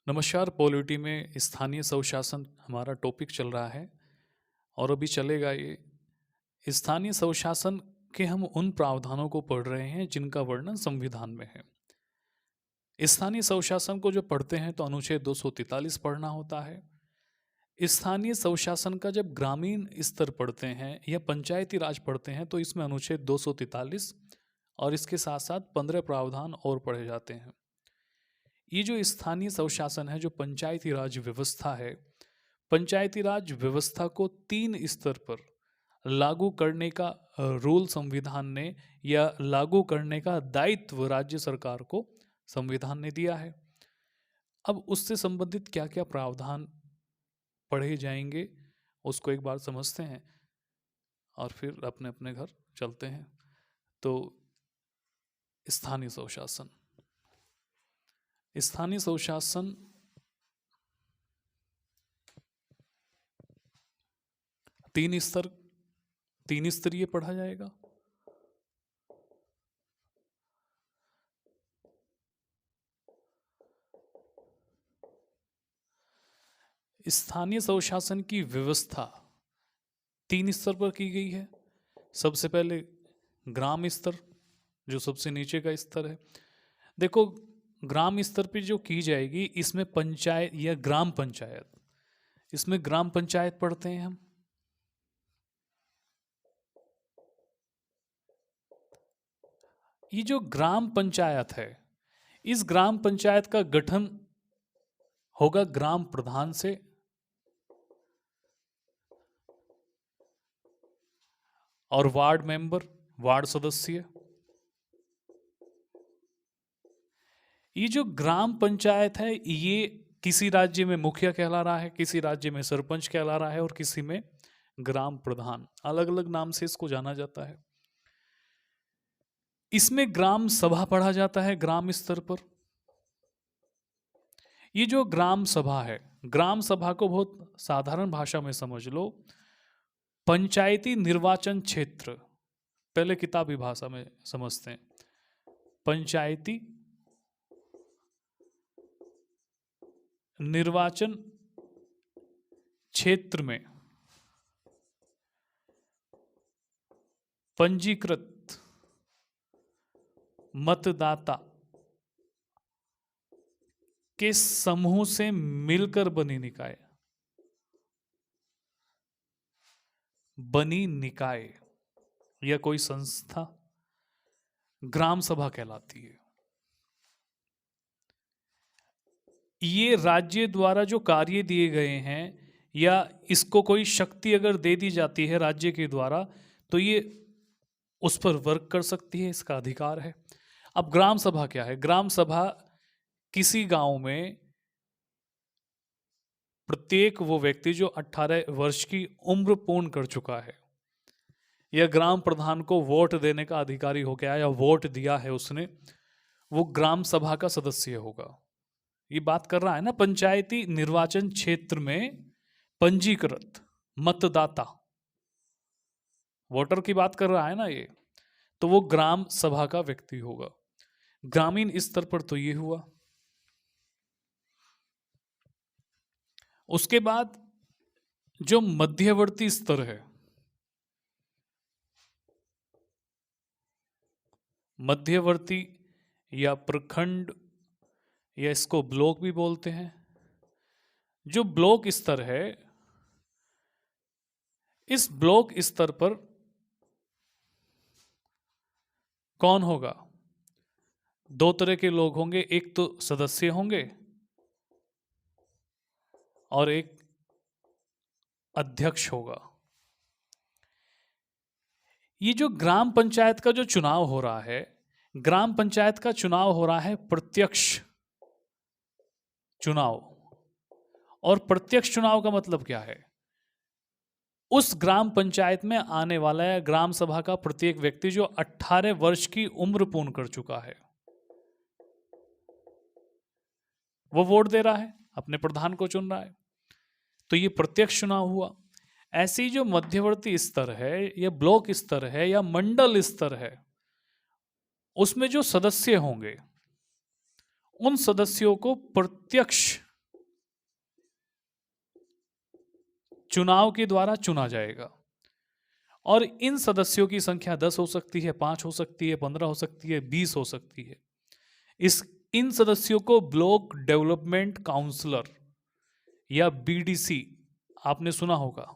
नमस्कार। पॉलिटी में स्थानीय स्वशासन हमारा टॉपिक चल रहा है और अभी चलेगा ये। स्थानीय स्वशासन के हम उन प्रावधानों को पढ़ रहे हैं जिनका वर्णन संविधान में है। स्थानीय स्वशासन को जो पढ़ते हैं तो अनुच्छेद 243 पढ़ना होता है। स्थानीय स्वशासन का जब ग्रामीण स्तर पढ़ते हैं या पंचायती राज पढ़ते हैं तो इसमें अनुच्छेद 243 और इसके साथ साथ 15 प्रावधान और पढ़े जाते हैं। ये जो स्थानीय स्वशासन है, जो पंचायती राज व्यवस्था है, पंचायती राज व्यवस्था को 3 स्तर पर लागू करने का रूल संविधान ने या लागू करने का दायित्व राज्य सरकार को संविधान ने दिया है। अब उससे संबंधित क्या क्या प्रावधान पढ़े जाएंगे उसको एक बार समझते हैं और फिर अपने अपने घर चलते हैं। तो स्थानीय स्वशासन, स्थानीय स्वशासन तीन स्तरीय पढ़ा जाएगा। स्थानीय स्वशासन की व्यवस्था 3 स्तर पर की गई है। सबसे पहले ग्राम स्तर, जो सबसे नीचे का स्तर है। देखो, ग्राम स्तर पे जो की जाएगी इसमें पंचायत या ग्राम पंचायत, इसमें ग्राम पंचायत पढ़ते हैं हम। ये जो ग्राम पंचायत है, इस ग्राम पंचायत का गठन होगा ग्राम प्रधान से और वार्ड मेंबर, वार्ड सदस्य। ये जो ग्राम पंचायत है ये किसी राज्य में मुखिया कहला रहा है, किसी राज्य में सरपंच कहला रहा है और किसी में ग्राम प्रधान, अलग अलग नाम से इसको जाना जाता है। इसमें ग्राम सभा पढ़ा जाता है ग्राम स्तर पर। ये जो ग्राम सभा है, ग्राम सभा को बहुत साधारण भाषा में समझ लो, पंचायती निर्वाचन क्षेत्र, पहले किताबी भाषा में समझते हैं। पंचायती निर्वाचन क्षेत्र में पंजीकृत मतदाता के समूह से मिलकर बनी निकाय या कोई संस्था ग्राम सभा कहलाती है। ये राज्य द्वारा जो कार्य दिए गए हैं या इसको कोई शक्ति अगर दे दी जाती है राज्य के द्वारा तो ये उस पर वर्क कर सकती है, इसका अधिकार है। अब ग्राम सभा क्या है? ग्राम सभा किसी गांव में प्रत्येक वो व्यक्ति जो 18 वर्ष की उम्र पूर्ण कर चुका है या ग्राम प्रधान को वोट देने का अधिकारी हो गया या वोट दिया है उसने, वो ग्राम सभा का सदस्य होगा। ये बात कर रहा है ना पंचायती निर्वाचन क्षेत्र में पंजीकृत मतदाता, वोटर की बात कर रहा है ना ये, तो वो ग्राम सभा का व्यक्ति होगा। ग्रामीण स्तर पर तो ये हुआ। उसके बाद जो मध्यवर्ती स्तर है, मध्यवर्ती या प्रखंड या इसको ब्लॉक भी बोलते हैं, जो ब्लॉक स्तर है, इस ब्लॉक स्तर पर कौन होगा? 2 तरह के लोग होंगे, एक तो सदस्य होंगे और एक अध्यक्ष होगा। ये जो ग्राम पंचायत का जो चुनाव हो रहा है, ग्राम पंचायत का चुनाव हो रहा है प्रत्यक्ष चुनाव। और प्रत्यक्ष चुनाव का मतलब क्या है? उस ग्राम पंचायत में आने वाला है ग्राम सभा का प्रत्येक व्यक्ति जो 18 वर्ष की उम्र पूर्ण कर चुका है, वो वोट दे रहा है, अपने प्रधान को चुन रहा है, तो ये प्रत्यक्ष चुनाव हुआ। ऐसी जो मध्यवर्ती स्तर है या ब्लॉक स्तर है या मंडल स्तर है, उसमें जो सदस्य होंगे उन सदस्यों को प्रत्यक्ष चुनाव के द्वारा चुना जाएगा। और इन सदस्यों की संख्या 10 हो सकती है, 5 हो सकती है, 15 हो सकती है, 20 हो सकती है। इन सदस्यों को ब्लॉक डेवलपमेंट काउंसलर या बीडीसी, आपने सुना होगा।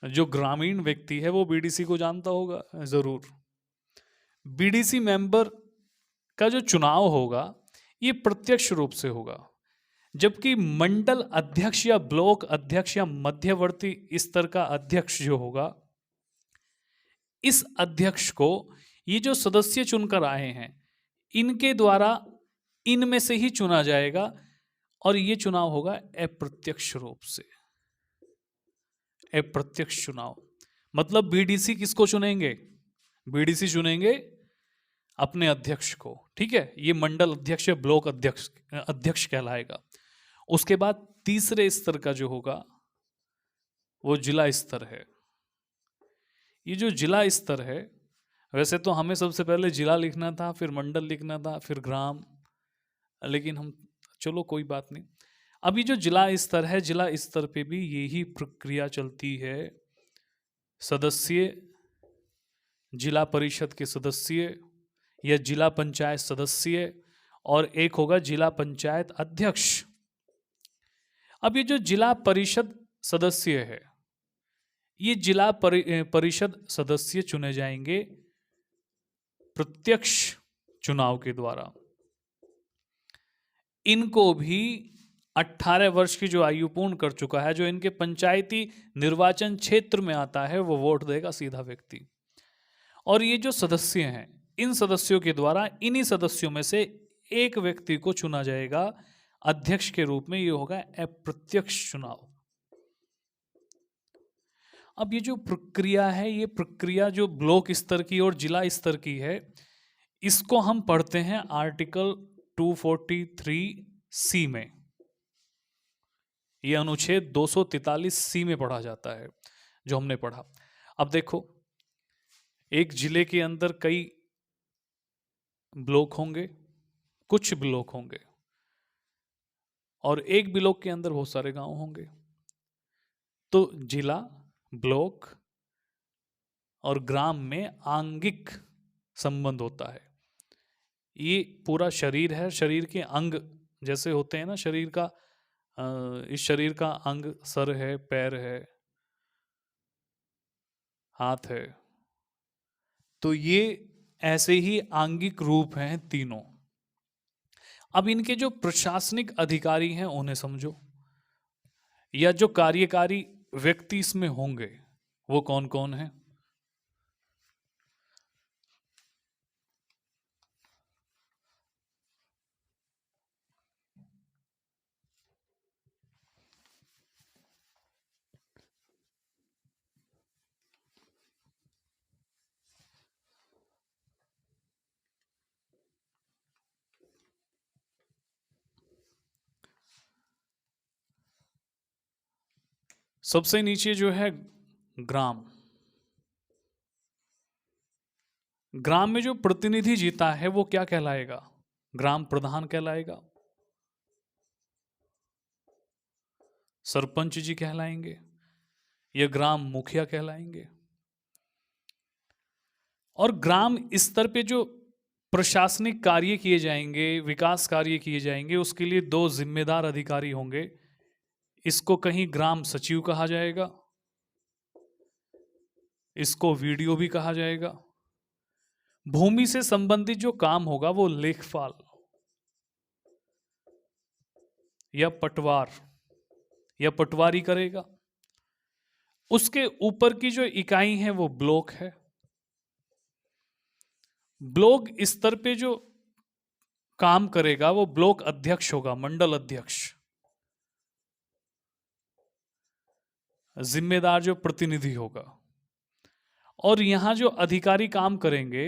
जो ग्रामीण व्यक्ति है वो बीडीसी को जानता होगा जरूर। बीडीसी मेंबर का जो चुनाव होगा ये प्रत्यक्ष रूप से होगा, जबकि मंडल अध्यक्ष या ब्लॉक अध्यक्ष या मध्यवर्ती स्तर का अध्यक्ष जो होगा, इस अध्यक्ष को ये जो सदस्य चुनकर आए हैं इनके द्वारा इनमें से ही चुना जाएगा। और ये चुनाव होगा अप्रत्यक्ष रूप से। अप्रत्यक्ष चुनाव मतलब बीडीसी किसको चुनेंगे? बीडीसी चुनेंगे अपने अध्यक्ष को, ठीक है। ये मंडल अध्यक्ष या ब्लॉक अध्यक्ष कहलाएगा। उसके बाद तीसरे स्तर का जो होगा वो जिला स्तर है। ये जो जिला स्तर है, वैसे तो हमें सबसे पहले जिला लिखना था, फिर मंडल लिखना था, फिर ग्राम, लेकिन हम चलो कोई बात नहीं। अभी जो जिला स्तर है, जिला स्तर पे भी यही प्रक्रिया चलती है। सदस्य, जिला परिषद के सदस्य या जिला पंचायत सदस्य, और एक होगा जिला पंचायत अध्यक्ष। अब ये जो जिला परिषद सदस्य है, ये जिला परिषद सदस्य चुने जाएंगे प्रत्यक्ष चुनाव के द्वारा। इनको भी 18 वर्ष की जो आयु पूर्ण कर चुका है, जो इनके पंचायती निर्वाचन क्षेत्र में आता है, वो वोट देगा सीधा व्यक्ति। और ये जो सदस्य हैं, इन सदस्यों के द्वारा इन्हीं सदस्यों में से एक व्यक्ति को चुना जाएगा अध्यक्ष के रूप में। ये होगा अप्रत्यक्ष चुनाव। अब ये जो प्रक्रिया है, ये प्रक्रिया जो ब्लॉक स्तर की और जिला स्तर की है, इसको हम पढ़ते हैं आर्टिकल 243C में। ये अनुच्छेद 243C में पढ़ा जाता है, जो हमने पढ़ा। अब देखो, एक जिले के अंदर कई ब्लॉक होंगे, कुछ ब्लॉक होंगे, और एक ब्लॉक के अंदर बहुत सारे गांव होंगे। तो जिला, ब्लॉक और ग्राम में आंगिक संबंध होता है। ये पूरा शरीर है, शरीर के अंग जैसे होते हैं ना, शरीर का इस शरीर का अंग सर है, पैर है, हाथ है, तो ये ऐसे ही आंगिक रूप हैं तीनों। अब इनके जो प्रशासनिक अधिकारी हैं उन्हें समझो, या जो कार्यकारी व्यक्ति इसमें होंगे वो कौन कौन है। सबसे नीचे जो है ग्राम। ग्राम में जो प्रतिनिधि जीता है वो क्या कहलाएगा? ग्राम प्रधान कहलाएगा, सरपंच जी कहलाएंगे, या ग्राम मुखिया कहलाएंगे। और ग्राम स्तर पे जो प्रशासनिक कार्य किए जाएंगे, विकास कार्य किए जाएंगे, उसके लिए 2 जिम्मेदार अधिकारी होंगे। इसको कहीं ग्राम सचिव कहा जाएगा, इसको वीडियो भी कहा जाएगा। भूमि से संबंधित जो काम होगा वो लेखपाल या पटवार या पटवारी करेगा। उसके ऊपर की जो इकाई है वो ब्लॉक है। ब्लॉक स्तर पे जो काम करेगा वो ब्लॉक अध्यक्ष होगा, मंडल अध्यक्ष। जिम्मेदार जो प्रतिनिधि होगा। और यहां जो अधिकारी काम करेंगे,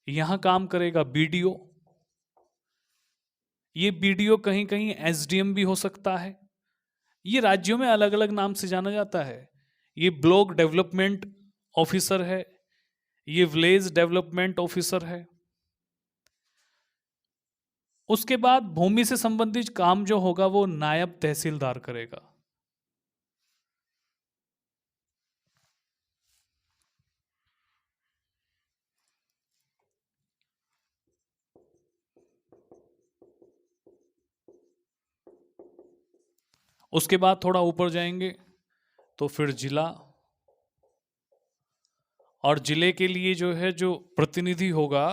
यहां काम करेगा बीडीओ। ये बीडीओ कहीं कहीं एसडीएम भी हो सकता है। ये राज्यों में अलग अलग नाम से जाना जाता है। ये ब्लॉक डेवलपमेंट ऑफिसर है, ये विलेज डेवलपमेंट ऑफिसर है। उसके बाद भूमि से संबंधित काम जो होगा वो नायब तहसीलदार करेगा। उसके बाद थोड़ा ऊपर जाएंगे तो फिर जिला, और जिले के लिए जो है जो प्रतिनिधि होगा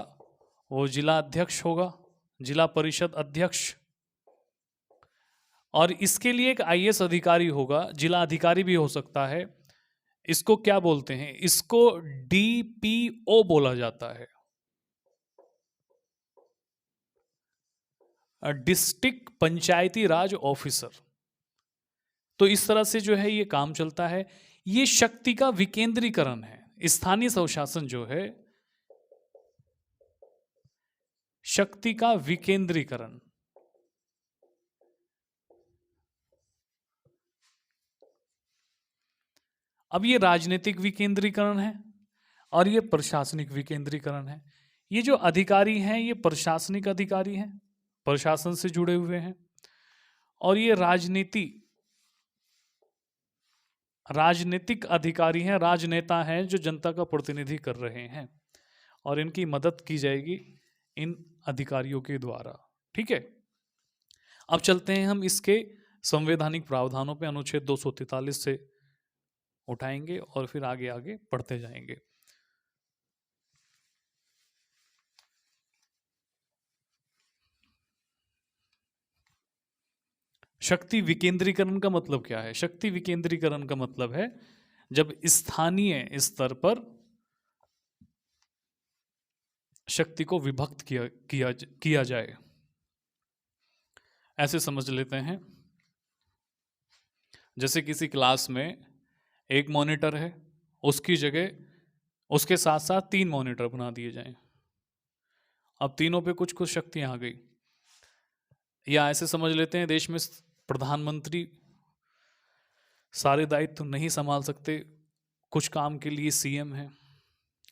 वो जिला अध्यक्ष होगा, जिला परिषद अध्यक्ष। और इसके लिए एक आईएएस अधिकारी होगा, जिला अधिकारी भी हो सकता है। इसको क्या बोलते हैं? इसको डीपीओ बोला जाता है, डिस्ट्रिक्ट पंचायती राज ऑफिसर। तो इस तरह से जो है ये काम चलता है। ये शक्ति का विकेंद्रीकरण है। स्थानीय स्वशासन जो है, शक्ति का विकेंद्रीकरण। अब ये राजनीतिक विकेंद्रीकरण है और ये प्रशासनिक विकेंद्रीकरण है। ये जो अधिकारी हैं ये प्रशासनिक अधिकारी हैं, प्रशासन से जुड़े हुए हैं। और ये राजनीतिक अधिकारी हैं, राजनेता हैं जो जनता का प्रतिनिधि कर रहे हैं, और इनकी मदद की जाएगी इन अधिकारियों के द्वारा। ठीक है, अब चलते हैं हम इसके संवैधानिक प्रावधानों पे। अनुच्छेद 243 से उठाएंगे और फिर आगे आगे पढ़ते जाएंगे। शक्ति विकेंद्रीकरण का मतलब क्या है? शक्ति विकेंद्रीकरण का मतलब है जब स्थानीय स्तर पर शक्ति को विभक्त किया जाए। ऐसे समझ लेते हैं, जैसे किसी क्लास में एक मॉनिटर है, उसकी जगह उसके साथ साथ 3 मॉनिटर बना दिए जाएं। अब तीनों पे कुछ कुछ शक्तियां आ गई। या ऐसे समझ लेते हैं, देश में प्रधानमंत्री सारे दायित्व नहीं संभाल सकते, कुछ काम के लिए सीएम है,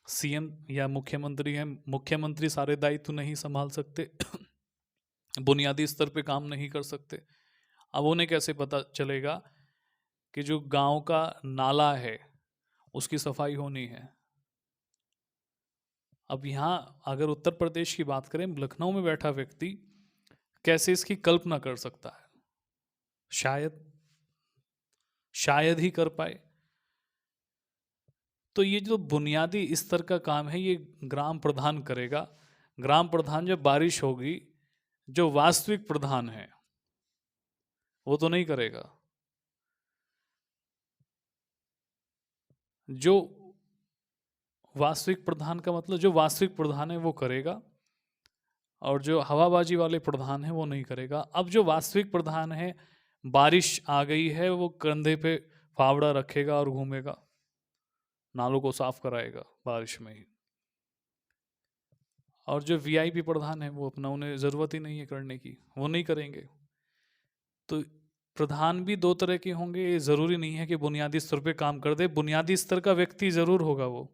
सीएम या मुख्यमंत्री है, मुख्यमंत्री सारे दायित्व नहीं संभाल सकते, बुनियादी स्तर पे काम नहीं कर सकते। अब उन्हें कैसे पता चलेगा कि जो गांव का नाला है उसकी सफाई होनी है? अब यहाँ अगर उत्तर प्रदेश की बात करें, लखनऊ में बैठा व्यक्ति कैसे इसकी कल्पना कर सकता है? शायद ही कर पाए। तो ये जो बुनियादी स्तर का काम है ये ग्राम प्रधान करेगा। ग्राम प्रधान, जब बारिश होगी, जो वास्तविक प्रधान है वो तो नहीं करेगा। जो वास्तविक प्रधान का मतलब जो वास्तविक प्रधान है वो करेगा, और जो हवाबाजी वाले प्रधान है वो नहीं करेगा। अब जो वास्तविक प्रधान है, बारिश आ गई है, वो कंधे पे फावड़ा रखेगा और घूमेगा, नालों को साफ कराएगा बारिश में ही। और जो वीआईपी प्रधान है वो अपना, उन्हें ज़रूरत ही नहीं है करने की, वो नहीं करेंगे। तो प्रधान भी 2 तरह के होंगे। ये ज़रूरी नहीं है कि बुनियादी स्तर पे काम कर दे। बुनियादी स्तर का व्यक्ति ज़रूर होगा वो,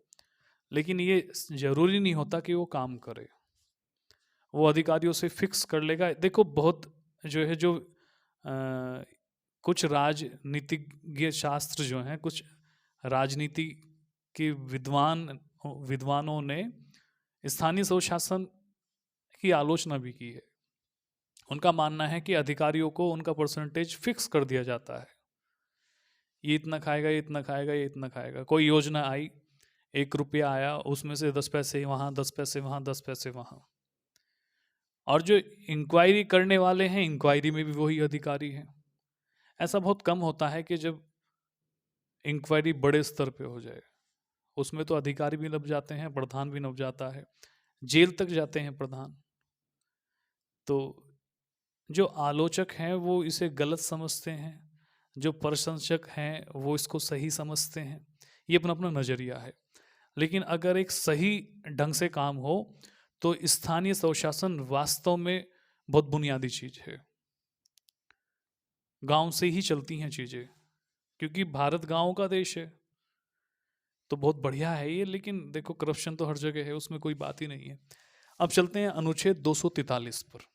लेकिन ये ज़रूरी नहीं होता कि वो काम करे। वो अधिकारियों से फिक्स कर लेगा। देखो, बहुत जो है जो कुछ राजनीतिज्ञ शास्त्र जो हैं, कुछ राजनीति के विद्वानों ने स्थानीय स्वशासन की आलोचना भी की है। उनका मानना है कि अधिकारियों को उनका परसेंटेज फिक्स कर दिया जाता है, ये इतना खाएगा, ये इतना खाएगा, ये इतना खाएगा। कोई योजना आई, 1 रुपया आया, उसमें से 10 पैसे वहाँ, 10 पैसे वहाँ, 10 पैसे वहाँ। और जो इंक्वायरी करने वाले हैं, इंक्वायरी में भी वही अधिकारी हैं। ऐसा बहुत कम होता है कि जब इंक्वायरी बड़े स्तर पे हो जाए, उसमें तो अधिकारी भी नप जाते हैं, प्रधान भी नप जाता है, जेल तक जाते हैं प्रधान। तो जो आलोचक हैं वो इसे गलत समझते हैं, जो प्रशंसक हैं वो इसको सही समझते हैं। ये अपना अपना नज़रिया है। लेकिन अगर एक सही ढंग से काम हो तो स्थानीय स्वशासन वास्तव में बहुत बुनियादी चीज़ है। गांव से ही चलती हैं चीज़ें, क्योंकि भारत गांव का देश है। तो बहुत बढ़िया है ये। लेकिन देखो, करप्शन तो हर जगह है, उसमें कोई बात ही नहीं है। अब चलते हैं अनुच्छेद 243 पर।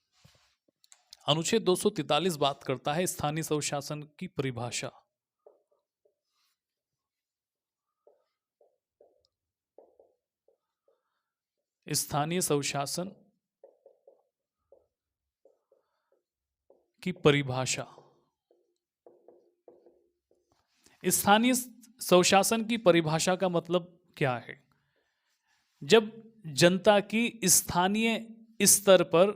अनुच्छेद 243 बात करता है स्थानीय स्वशासन की परिभाषा। स्थानीय स्वशासन की परिभाषा। स्थानीय स्वशासन की परिभाषा का मतलब क्या है? जब जनता की स्थानीय स्तर पर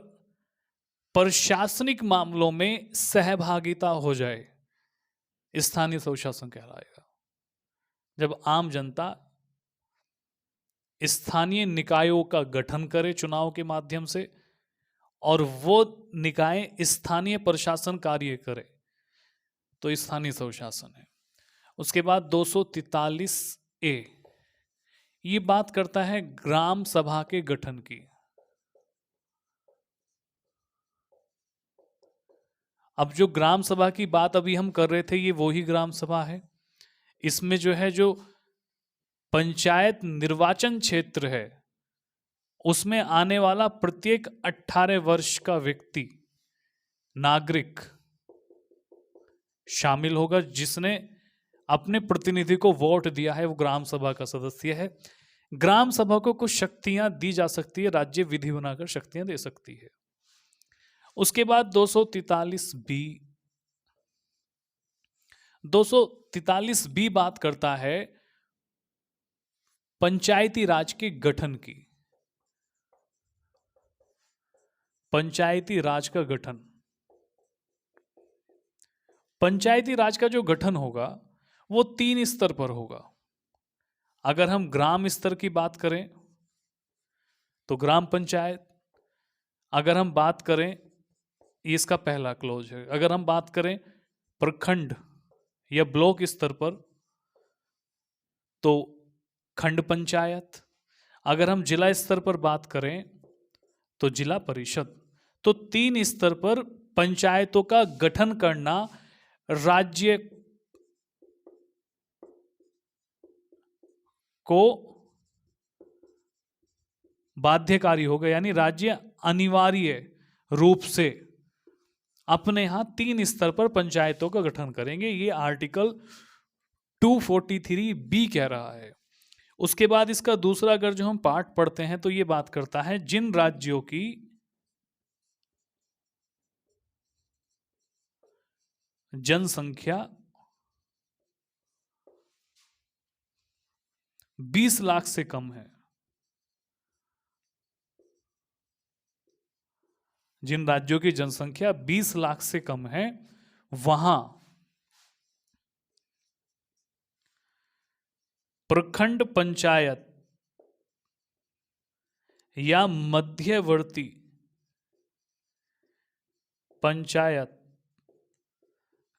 प्रशासनिक मामलों में सहभागिता हो जाए, स्थानीय स्वशासन कहलाएगा। जब आम जनता स्थानीय निकायों का गठन करे चुनाव के माध्यम से, और वो निकाय स्थानीय प्रशासन कार्य करे, तो स्थानीय स्वशासन है। उसके बाद 243 ए, ये बात करता है ग्राम सभा के गठन की। अब जो ग्राम सभा की बात अभी हम कर रहे थे, ये वो ही ग्राम सभा है। इसमें जो है, जो पंचायत निर्वाचन क्षेत्र है, उसमें आने वाला प्रत्येक 18 वर्ष का व्यक्ति, नागरिक शामिल होगा, जिसने अपने प्रतिनिधि को वोट दिया है, वो ग्राम सभा का सदस्य है। ग्राम सभा को कुछ शक्तियां दी जा सकती है, राज्य विधि बनाकर शक्तियां दे सकती है। उसके बाद 243 बी बात करता है पंचायती राज के गठन की। पंचायती राज का गठन, पंचायती राज का जो गठन होगा वो 3 स्तर पर होगा। अगर हम ग्राम स्तर की बात करें तो ग्राम पंचायत, अगर हम बात करें, ये इसका पहला क्लोज है, अगर हम बात करें प्रखंड या ब्लॉक स्तर पर तो खंड पंचायत, अगर हम जिला स्तर पर बात करें तो जिला परिषद। तो 3 स्तर पर पंचायतों का गठन करना राज्य को बाध्यकारी होगा, यानी राज्य अनिवार्य रूप से अपने यहां 3 स्तर पर पंचायतों का गठन करेंगे। ये आर्टिकल 243 बी कह रहा है। उसके बाद इसका दूसरा अगर जो हम पार्ट पढ़ते हैं तो ये बात करता है जिन राज्यों की जनसंख्या 20 लाख से कम है, जिन राज्यों की जनसंख्या 20 लाख से कम है, वहां प्रखंड पंचायत या मध्यवर्ती पंचायत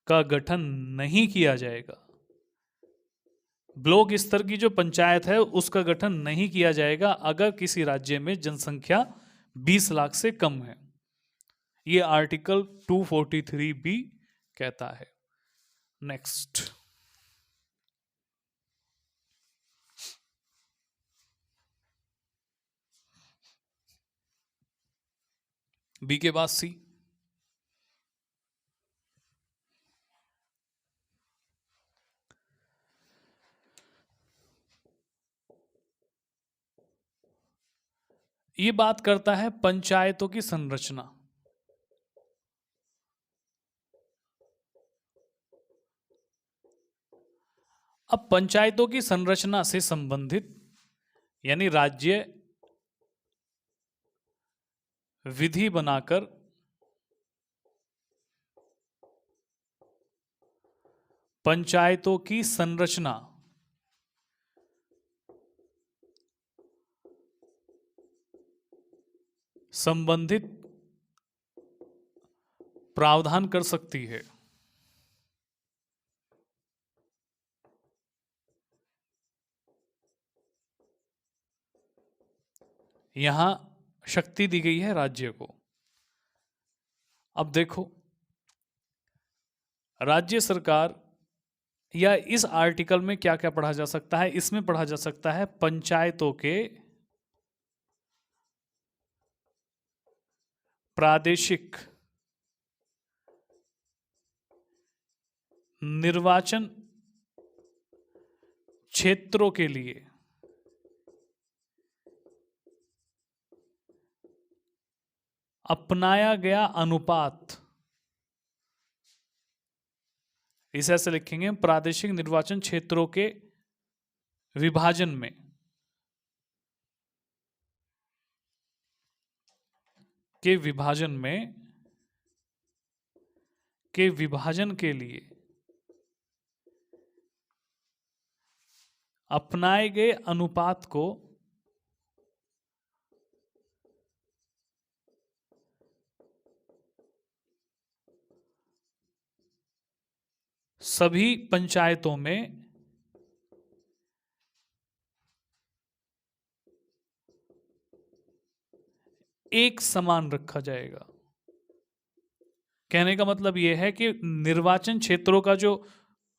का गठन नहीं किया जाएगा। ब्लॉक स्तर की जो पंचायत है उसका गठन नहीं किया जाएगा अगर किसी राज्य में जनसंख्या 20 लाख से कम है। ये आर्टिकल 243 बी कहता है। नेक्स्ट, बी के बाद सी। ये बात करता है पंचायतों की संरचना। अब पंचायतों की संरचना से संबंधित, यानी राज्य विधि बनाकर पंचायतों की संरचना संबंधित प्रावधान कर सकती है। यहां शक्ति दी गई है राज्य को। अब देखो, राज्य सरकार, या इस आर्टिकल में क्या क्या पढ़ा जा सकता है? इसमें पढ़ा जा सकता है पंचायतों के प्रादेशिक निर्वाचन क्षेत्रों के लिए अपनाया गया अनुपात इसे ऐसे लिखेंगे, प्रादेशिक निर्वाचन क्षेत्रों के विभाजन में के विभाजन के लिए अपनाए गए अनुपात को सभी पंचायतों में एक समान रखा जाएगा। कहने का मतलब यह है कि निर्वाचन क्षेत्रों का जो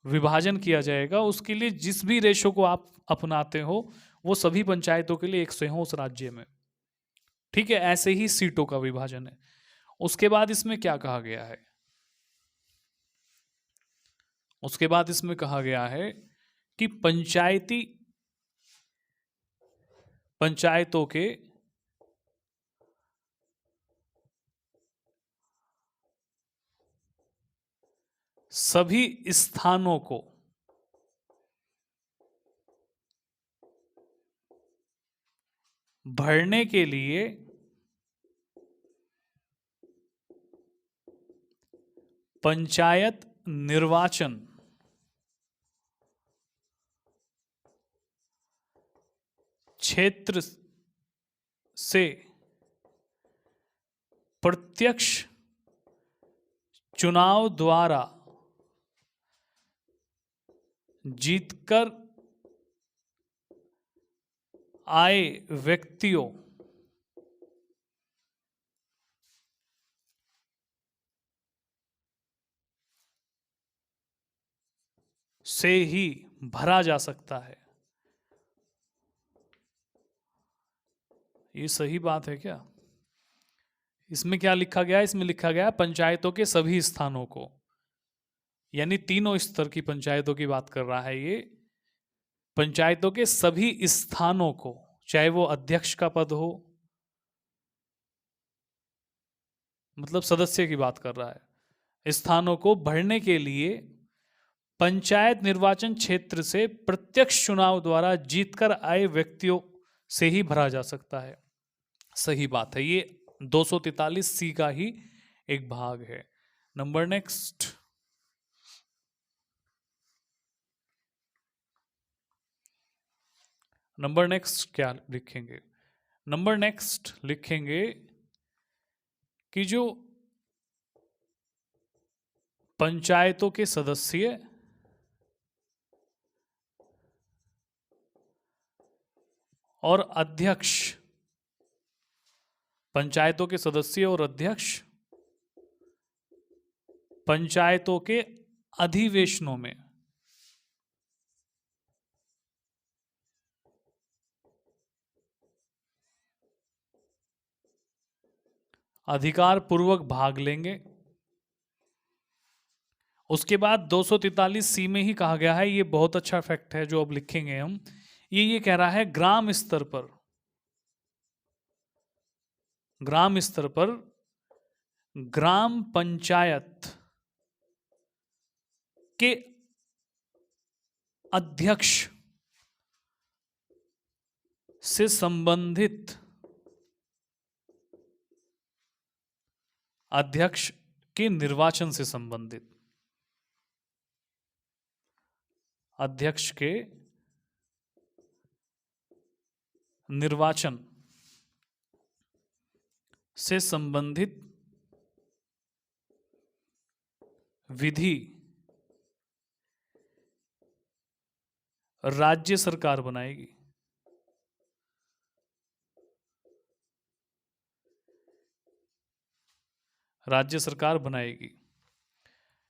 विभाजन किया जाएगा उसके लिए जिस भी रेशो को आप अपनाते हो वो सभी पंचायतों के लिए एक से हो उस राज्य में। ठीक है, ऐसे ही सीटों का विभाजन है। उसके बाद इसमें क्या कहा गया है? उसके बाद इसमें कहा गया है कि पंचायतों के सभी स्थानों को भरने के लिए पंचायत निर्वाचन क्षेत्र से प्रत्यक्ष चुनाव द्वारा जीतकर आए व्यक्तियों से ही भरा जा सकता है। ये सही बात है क्या? इसमें क्या लिखा गया है? इसमें लिखा गया है पंचायतों के सभी स्थानों को, यानी तीनों स्तर की पंचायतों की बात कर रहा है ये। पंचायतों के सभी स्थानों को, चाहे वो अध्यक्ष का पद हो, मतलब सदस्य की बात कर रहा है, स्थानों को भरने के लिए पंचायत निर्वाचन क्षेत्र से प्रत्यक्ष चुनाव द्वारा जीतकर आए व्यक्तियों से ही भरा जा सकता है। सही बात है, ये 243C का ही एक भाग है। नंबर नेक्स्ट, क्या लिखेंगे? नंबर नेक्स्ट लिखेंगे कि जो पंचायतों के सदस्य और अध्यक्ष, पंचायतों के सदस्य और अध्यक्ष पंचायतों के अधिवेशनों में अधिकार पूर्वक भाग लेंगे। उसके बाद 243C में ही कहा गया है, ये बहुत अच्छा फैक्ट है जो अब लिखेंगे हम, ये कह रहा है ग्राम स्तर पर ग्राम पंचायत के अध्यक्ष से संबंधित, अध्यक्ष के निर्वाचन से संबंधित, अध्यक्ष के निर्वाचन से संबंधित विधि राज्य सरकार बनाएगी। राज्य सरकार बनाएगी।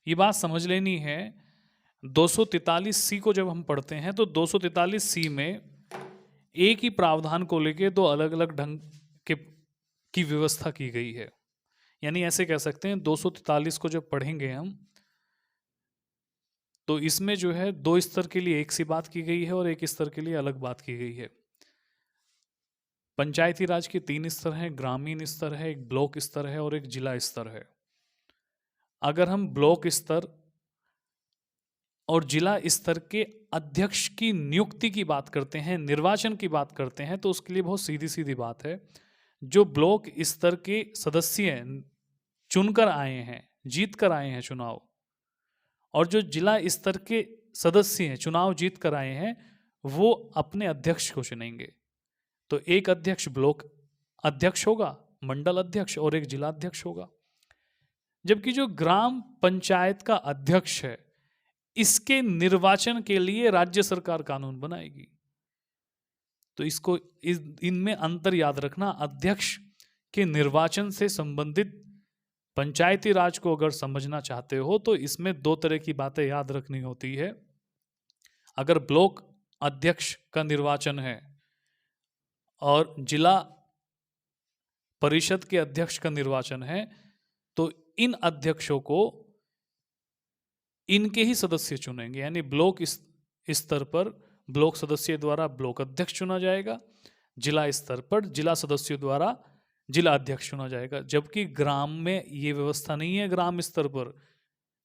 ये बात समझ लेनी है। 243C को जब हम पढ़ते हैं तो 243C में एक ही प्रावधान को लेके दो अलग अलग ढंग की व्यवस्था की गई है। यानी ऐसे कह सकते हैं 243 को जब पढ़ेंगे हम तो इसमें जो है दो स्तर के लिए एक सी बात की गई है और एक स्तर के लिए अलग बात की गई है। पंचायती राज के 3 स्तर हैं, ग्रामीण स्तर है, एक ब्लॉक स्तर है और एक जिला स्तर है। अगर हम ब्लॉक स्तर और जिला स्तर के अध्यक्ष की नियुक्ति की बात करते हैं, निर्वाचन की बात करते हैं, तो उसके लिए बहुत सीधी सीधी बात है। जो ब्लॉक स्तर के सदस्य चुनकर आए हैं, जीत कर आए हैं चुनाव, और जो जिला स्तर के सदस्य हैं चुनाव जीत कर आए हैं, वो अपने अध्यक्ष को चुनेंगे। तो एक अध्यक्ष ब्लॉक अध्यक्ष होगा, मंडल अध्यक्ष, और एक जिला अध्यक्ष होगा। जबकि जो ग्राम पंचायत का अध्यक्ष है, इसके निर्वाचन के लिए राज्य सरकार कानून बनाएगी। तो इसको इनमें अंतर याद रखना। अध्यक्ष के निर्वाचन से संबंधित पंचायती राज को अगर समझना चाहते हो तो इसमें दो तरह की बातें याद रखनी होती है। अगर ब्लॉक अध्यक्ष का निर्वाचन है और जिला परिषद के अध्यक्ष का निर्वाचन है, तो इन अध्यक्षों को इनके ही सदस्य चुनेंगे। यानी ब्लॉक स्तर पर ब्लॉक सदस्य द्वारा ब्लॉक अध्यक्ष चुना जाएगा, जिला स्तर पर जिला सदस्यों द्वारा जिला अध्यक्ष चुना जाएगा। जबकि ग्राम में ये व्यवस्था नहीं है। ग्राम स्तर पर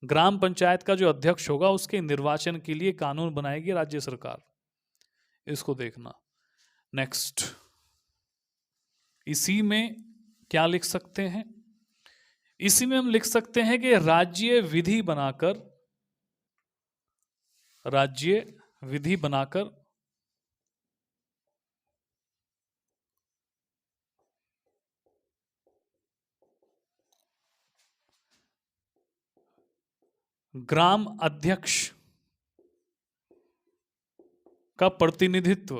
ग्राम पंचायत का जो अध्यक्ष होगा उसके निर्वाचन के लिए कानून बनाएगी राज्य सरकार। इसको देखना। नेक्स्ट, इसी में क्या लिख सकते हैं? इसी में हम लिख सकते हैं कि राज्य विधि बनाकर ग्राम अध्यक्ष का प्रतिनिधित्व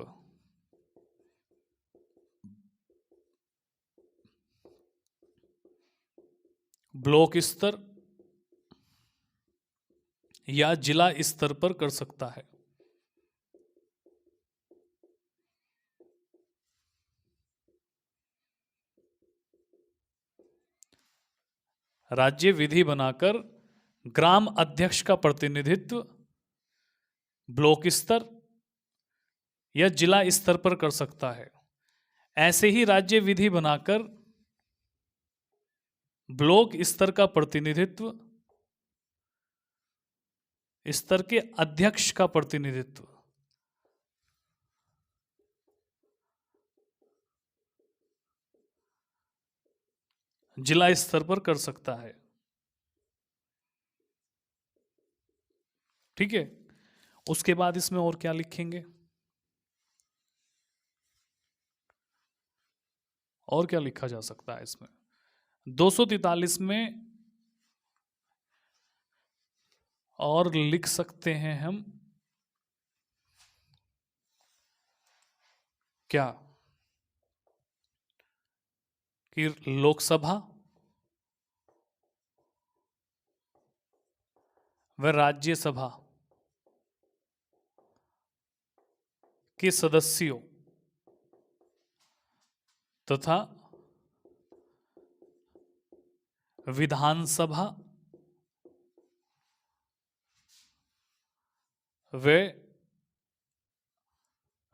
ब्लॉक स्तर या जिला स्तर पर कर सकता है। राज्य विधि बनाकर ग्राम अध्यक्ष का प्रतिनिधित्व ब्लॉक स्तर या जिला स्तर पर कर सकता है। ऐसे ही राज्य विधि बनाकर ब्लॉक स्तर का प्रतिनिधित्व स्तर के अध्यक्ष का प्रतिनिधित्व जिला स्तर पर कर सकता है। ठीक है। उसके बाद इसमें और क्या लिखेंगे? और क्या लिखा जा सकता है इसमें? 243 में और लिख सकते हैं हम क्या कि लोकसभा व राज्यसभा के सदस्यों तथा विधानसभा व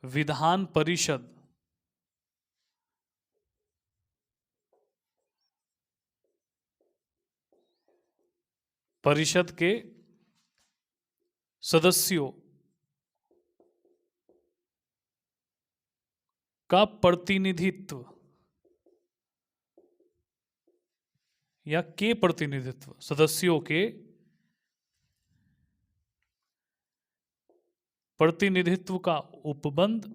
विधान परिषद के सदस्यों का प्रतिनिधित्व या के प्रतिनिधित्व, सदस्यों के प्रतिनिधित्व का उपबंध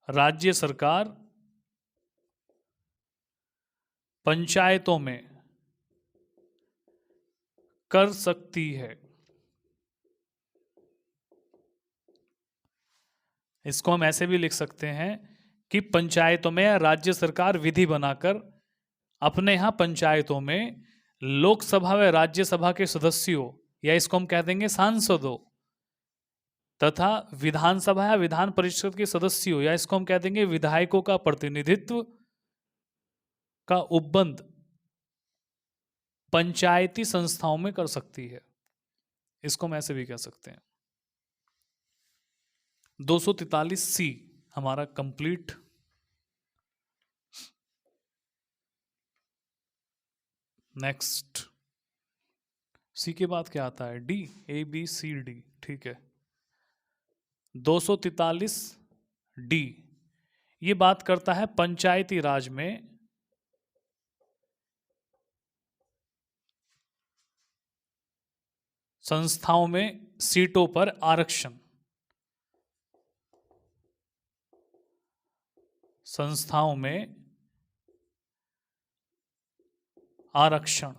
राज्य सरकार पंचायतों में कर सकती है। इसको हम ऐसे भी लिख सकते हैं कि पंचायतों में राज्य सरकार विधि बनाकर अपने यहां पंचायतों में लोकसभा व राज्यसभा के सदस्यों, या इसको हम कह देंगे सांसदों, तथा विधानसभा या विधान परिषद के सदस्यों, या इसको हम कह देंगे विधायकों का प्रतिनिधित्व का उपबंध पंचायती संस्थाओं में कर सकती है। इसको हम ऐसे भी कह सकते हैं। 243C हमारा कंप्लीट। नेक्स्ट, सी के बाद क्या आता है? D, A B C D, ठीक है। 243 डी, ये बात करता है पंचायती राज में संस्थाओं में सीटों पर आरक्षण। संस्थाओं में आरक्षण,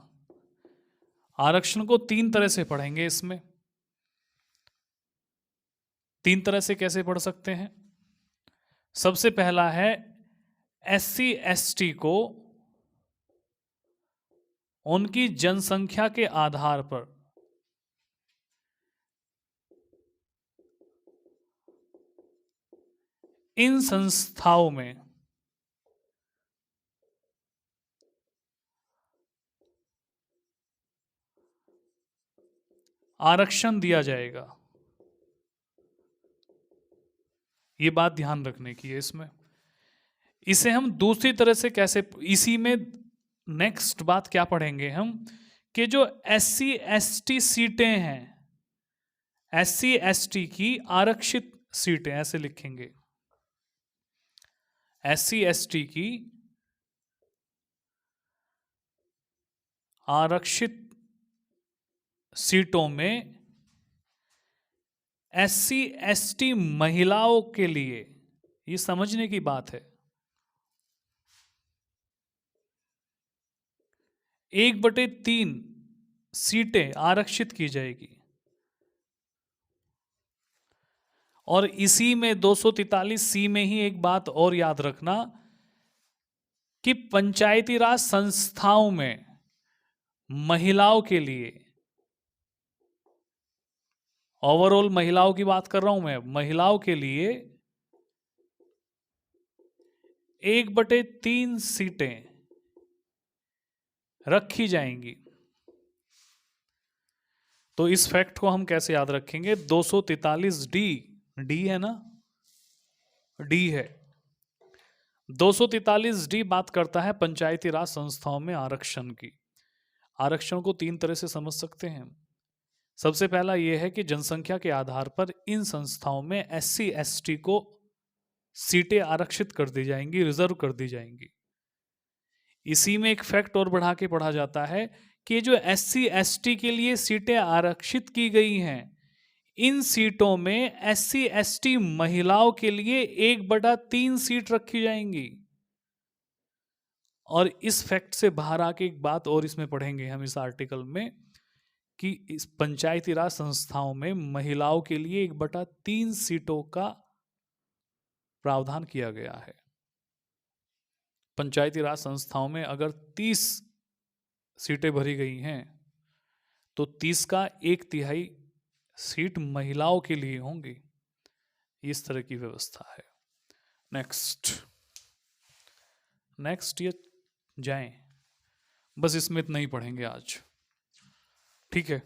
आरक्षण को तीन तरह से पढ़ेंगे इसमें। तीन तरह से कैसे पढ़ सकते हैं? सबसे पहला है एससी एसटी को उनकी जनसंख्या के आधार पर इन संस्थाओं में आरक्षण दिया जाएगा। ये बात ध्यान रखने की है इसमें। इसे हम दूसरी तरह से कैसे, इसी में नेक्स्ट बात क्या पढ़ेंगे हम, कि जो एससी एसटी सीटें हैं, एससी एसटी की आरक्षित सीटें, ऐसे लिखेंगे, एससी एसटी की आरक्षित सीटों में एससी एसटी महिलाओं के लिए, ये समझने की बात है, 1/3 सीटें आरक्षित की जाएगी। और इसी में 243 सी में ही एक बात और याद रखना कि पंचायती राज संस्थाओं में महिलाओं के लिए, ओवरऑल महिलाओं की बात कर रहा हूं मैं, महिलाओं के लिए 1/3 सीटें रखी जाएंगी। तो इस फैक्ट को हम कैसे याद रखेंगे? 243 डी, डी है ना, डी है। 243 डी बात करता है पंचायती राज संस्थाओं में आरक्षण की। आरक्षण को तीन तरह से समझ सकते हैं। सबसे पहला यह है कि जनसंख्या के आधार पर इन संस्थाओं में एससी एसटी को सीटें आरक्षित कर दी जाएंगी, रिजर्व कर दी जाएंगी। इसी में एक फैक्ट और बढ़ा के पढ़ा जाता है कि जो एससी एसटी के लिए सीटें आरक्षित की गई हैं, इन सीटों में एससी एसटी महिलाओं के लिए 1/3 सीट रखी जाएंगी। और इस फैक्ट से बाहर आके एक बात और इसमें पढ़ेंगे हम इस आर्टिकल में, कि इस पंचायती राज संस्थाओं में महिलाओं के लिए 1/3 सीटों का प्रावधान किया गया है। पंचायती राज संस्थाओं में अगर 30 सीटें भरी गई हैं तो 30 का 1/3 सीट महिलाओं के लिए होंगी। इस तरह की व्यवस्था है। नेक्स्ट, नेक्स्ट ये जाएं, बस इसमें इतना ही पढ़ेंगे आज, ठीक है।